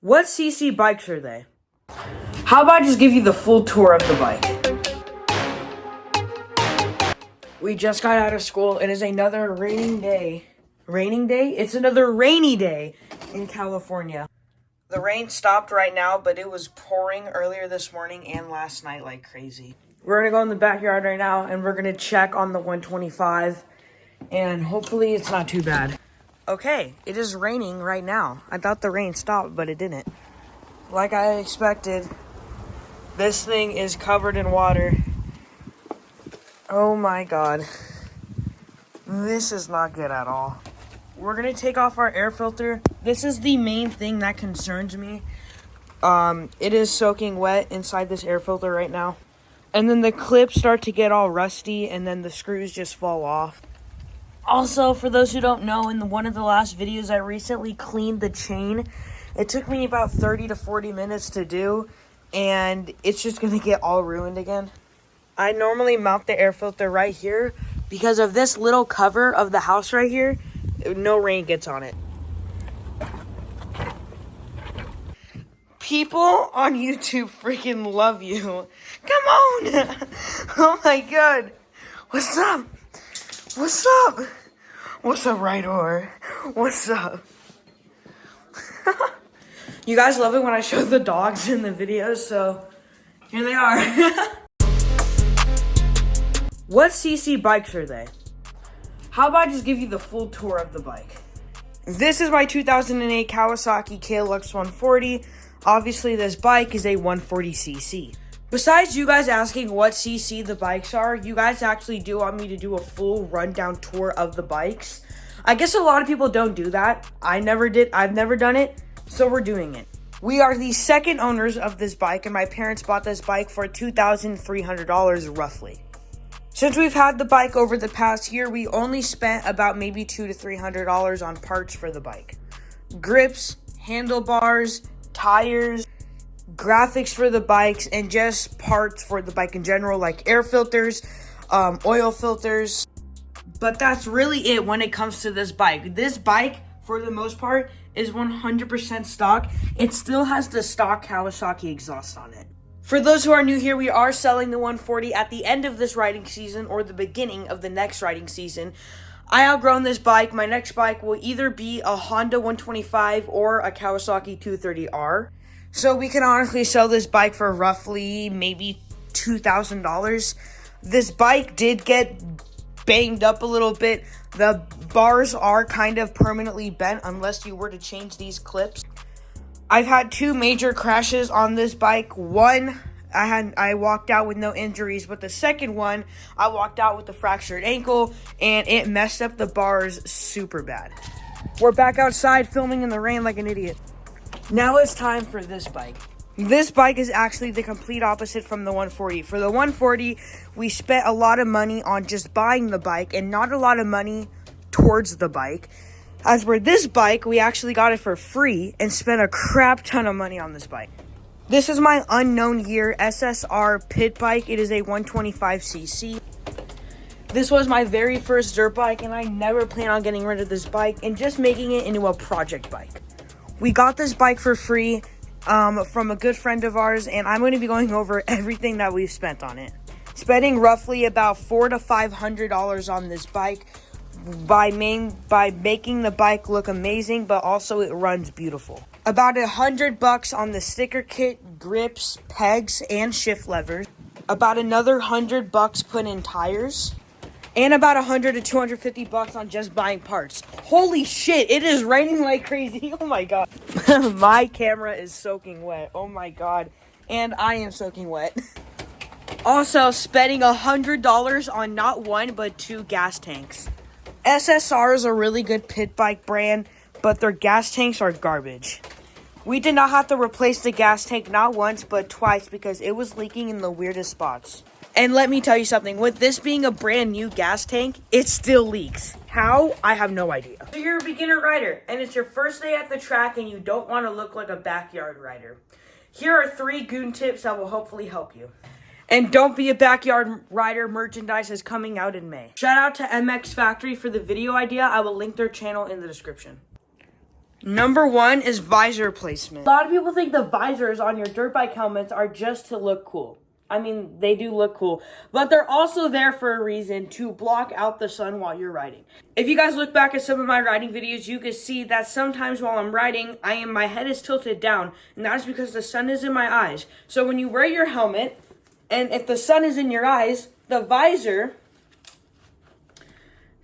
What CC bikes are they? How about I just give you the full tour of the bike? We just got out of school. It is another raining day. Raining day? It's another rainy day in California. The rain stopped right now, but it was pouring earlier this morning and last night like crazy. We're going to go in the backyard right now, and we're going to check on the 125, and hopefully it's not too bad. Okay, it is raining right now. I thought the rain stopped, but it didn't. Like I expected, this thing is covered in water. Oh my god. This is not good at all. We're going to take off our air filter. This is the main thing that concerns me. It is soaking wet inside this air filter right now. And then the clips start to get all rusty, and then the screws just fall off. Also, for those who don't know, in one of the last videos, I recently cleaned the chain. It took me about 30 to 40 minutes to do, and it's just going to get all ruined again. I normally mount the air filter right here because of this little cover of the house right here. No rain gets on it. People on YouTube freaking love you. Come on! Oh my god. What's up? What's up? What's up, Ryder? What's up? You guys love it when I show the dogs in the videos, so here they are. What CC bikes are they? How about I just give you the full tour of the bike? This is my 2008 Kawasaki KLX 140. Obviously, this bike is a 140cc. Besides you guys asking what CC the bikes are, you guys actually do want me to do a full rundown tour of the bikes. I guess a lot of people don't do that. I never did. I've never done it, so we're doing it. We are the second owners of this bike, and my parents bought this bike for $2,300 roughly. Since we've had the bike over the past year, we only spent about maybe $200 to $300 on parts for the bike. Grips, handlebars, tires, graphics for the bikes, and just parts for the bike in general, like air filters, oil filters. But that's really it when it comes to this bike. This bike, for the most part, is 100% stock. It still has the stock Kawasaki exhaust on it. For those who are new here, we are selling the 140 at the end of this riding season or the beginning of the next riding season. I outgrown this bike. My next bike will either be a Honda 125 or a Kawasaki 230R. So we can honestly sell this bike for roughly maybe $2,000. This bike did get banged up a little bit. The bars are kind of permanently bent unless you were to change these clips. I've had two major crashes on this bike. One, I walked out with no injuries, but the second one, I walked out with a fractured ankle, and it messed up the bars super bad. We're back outside filming in the rain like an idiot. Now it's time for this bike. This bike is actually the complete opposite from the 140. For the 140, we spent a lot of money on just buying the bike and not a lot of money towards the bike. As for this bike, we actually got it for free and spent a crap ton of money on this bike. This is my unknown year SSR pit bike. It is a 125cc. This was my very first dirt bike, and I never plan on getting rid of this bike and just making it into a project bike. We got this bike for free from a good friend of ours, and I'm going to be going over everything that we've spent on it. Spending roughly about $400 to $500 on this bike by making the bike look amazing, but also it runs beautiful. About $100 on the sticker kit, grips, pegs, and shift levers. About another $100 put in tires. And about $100 to $250 on just buying parts. Holy shit, it is raining like crazy. Oh my god. My camera is soaking wet. Oh my god. And I am soaking wet. Also, spending $100 on not one, but two gas tanks. SSR is a really good pit bike brand, but their gas tanks are garbage. We did not have to replace the gas tank not once, but twice because it was leaking in the weirdest spots. And let me tell you something, with this being a brand new gas tank, it still leaks. How? I have no idea. So you're a beginner rider, and it's your first day at the track, and you don't want to look like a backyard rider. Here are 3 goon tips that will hopefully help you. And don't be a backyard rider, merchandise is coming out in May. Shout out to MX Factory for the video idea. I will link their channel in the description. Number 1 is visor placement. A lot of people think the visors on your dirt bike helmets are just to look cool. I mean, they do look cool, but they're also there for a reason, to block out the sun while you're riding. If you guys look back at some of my riding videos, you can see that sometimes while I'm riding, my head is tilted down, and that is because the sun is in my eyes. So when you wear your helmet, and if the sun is in your eyes, the visor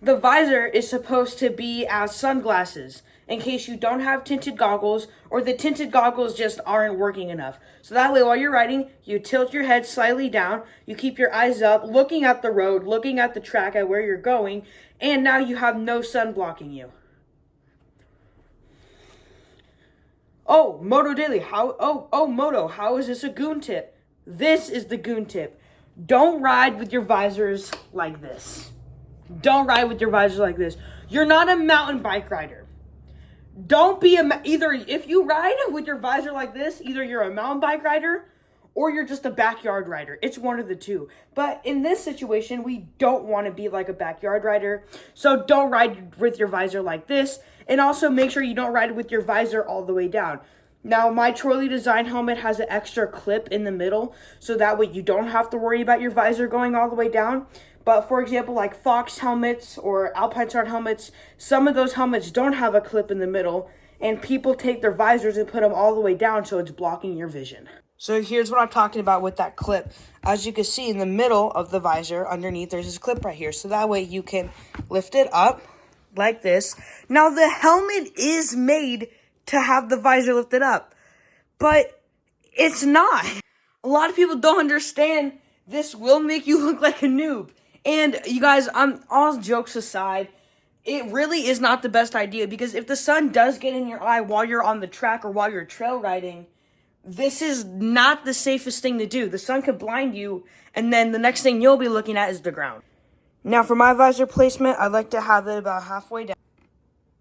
is supposed to be as sunglasses, in case you don't have tinted goggles or the tinted goggles just aren't working enough. So that way while you're riding, you tilt your head slightly down, you keep your eyes up, looking at the road, looking at the track, at where you're going, and now you have no sun blocking you. Oh, Moto Daily, Moto, how is this a goon tip? This is the goon tip. Don't ride with your visors like this. Don't ride with your visors like this. You're not a mountain bike rider. Don't be either. If you ride with your visor like this, either you're a mountain bike rider or you're just a backyard rider. It's one of the two. But in this situation, we don't want to be like a backyard rider. So don't ride with your visor like this. And also make sure you don't ride with your visor all the way down. Now, my Trolley Design helmet has an extra clip in the middle, so that way you don't have to worry about your visor going all the way down. But for example, like Fox helmets or Alpinestars helmets, some of those helmets don't have a clip in the middle, and people take their visors and put them all the way down, so it's blocking your vision. So here's what I'm talking about with that clip. As you can see in the middle of the visor, underneath, there's this clip right here. So that way you can lift it up like this. Now, the helmet is made to have the visor lifted up, but it's not. A lot of people don't understand this will make you look like a noob. And you guys, all jokes aside, it really is not the best idea, because if the sun does get in your eye while you're on the track or while you're trail riding, this is not the safest thing to do. The sun could blind you, and then the next thing you'll be looking at is the ground. Now, for my visor placement, I like to have it about halfway down.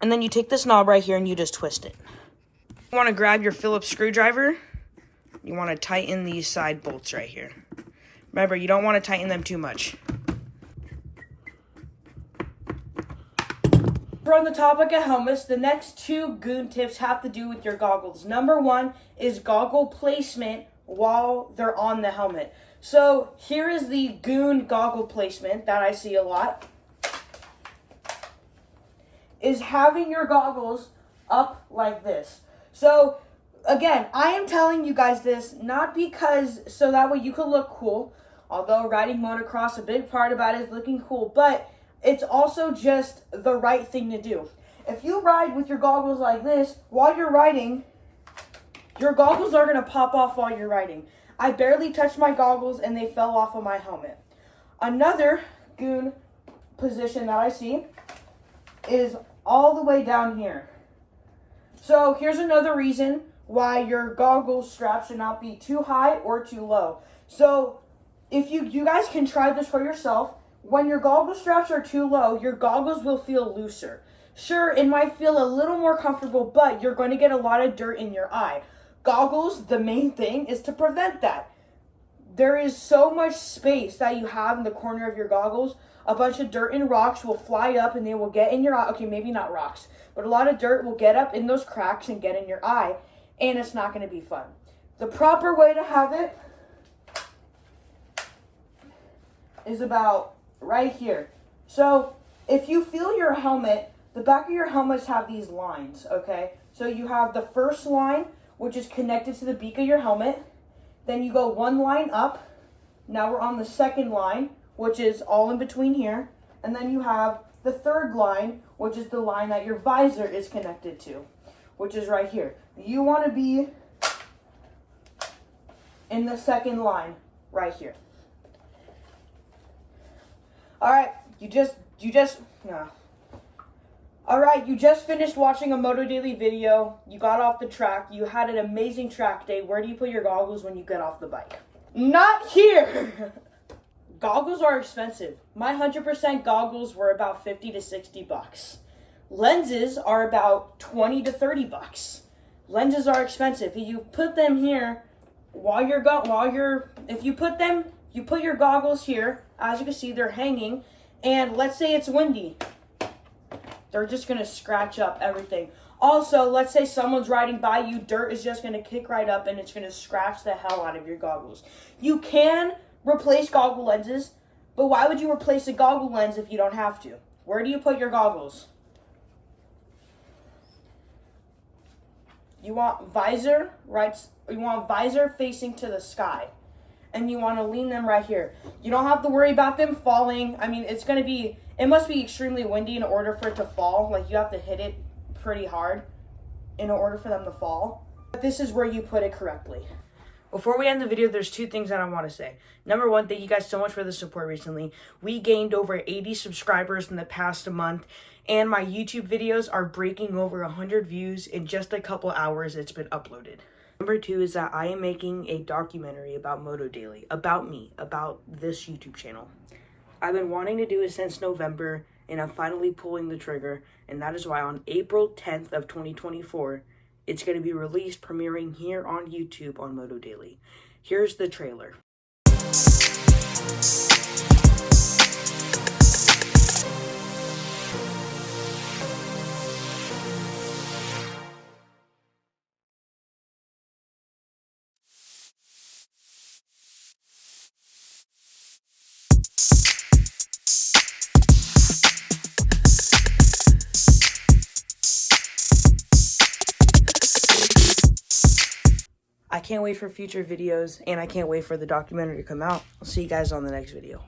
And then you take this knob right here and you just twist it. You want to grab your Phillips screwdriver. You want to tighten these side bolts right here. Remember, you don't want to tighten them too much. On the topic of helmets, the next two goon tips have to do with your goggles. Number 1 is goggle placement while they're on the helmet. So here is the goon goggle placement that I see a lot. Is having your goggles up like this. So again, I am telling you guys this not because so that way you can look cool, although riding motocross, a big part about it is looking cool, but it's also just the right thing to do. If you ride with your goggles like this while you're riding, your goggles are going to pop off while you're riding. I barely touched my goggles and they fell off of my helmet. Another goon position that I see is all the way down here. So here's another reason why your goggle strap should not be too high or too low. So if you guys can try this for yourself. When your goggle straps are too low, your goggles will feel looser. Sure, it might feel a little more comfortable, but you're going to get a lot of dirt in your eye. Goggles, the main thing is to prevent that. There is so much space that you have in the corner of your goggles. A bunch of dirt and rocks will fly up and they will get in your eye. Okay, maybe not rocks, but a lot of dirt will get up in those cracks and get in your eye, and it's not going to be fun. The proper way to have it is about right here. So if you feel your helmet, the back of your helmets have these lines, okay? So you have the first line, which is connected to the beak of your helmet. Then you go one line up. Now we're on the second line, which is all in between here. And then you have the third line, which is the line that your visor is connected to, which is right here. You want to be in the second line right here. All right, you just finished watching a Moto Daily video. You got off the track. You had an amazing track day. Where do you put your goggles when you get off the bike? Not here. Goggles are expensive. My 100% goggles were about $50 to $60. Lenses are about $20 to $30. Lenses are expensive. If you put them here you put your goggles here. As you can see, they're hanging. And let's say it's windy. They're just going to scratch up everything. Also, let's say someone's riding by you, dirt is just going to kick right up and it's going to scratch the hell out of your goggles. You can replace goggle lenses, but why would you replace a goggle lens if you don't have to? Where do you put your goggles? You want visor facing to the sky. And you want to lean them right here. You don't have to worry about them falling. I mean, it must be extremely windy in order for it to fall. Like, you have to hit it pretty hard in order for them to fall. But this is where you put it correctly. Before we end the video, there's two things that I want to say. Number one, thank you guys so much for the support recently. We gained over 80 subscribers in the past month, and my YouTube videos are breaking over 100 views in just a couple hours it's been uploaded. Number two is that I am making a documentary about Moto Daily, about me, about this YouTube channel. I've been wanting to do it since November, and I'm finally pulling the trigger, and that is why on April 10th of 2024, it's going to be released, premiering here on YouTube on Moto Daily. Here's the trailer. I can't wait for future videos, and I can't wait for the documentary to come out. I'll see you guys on the next video.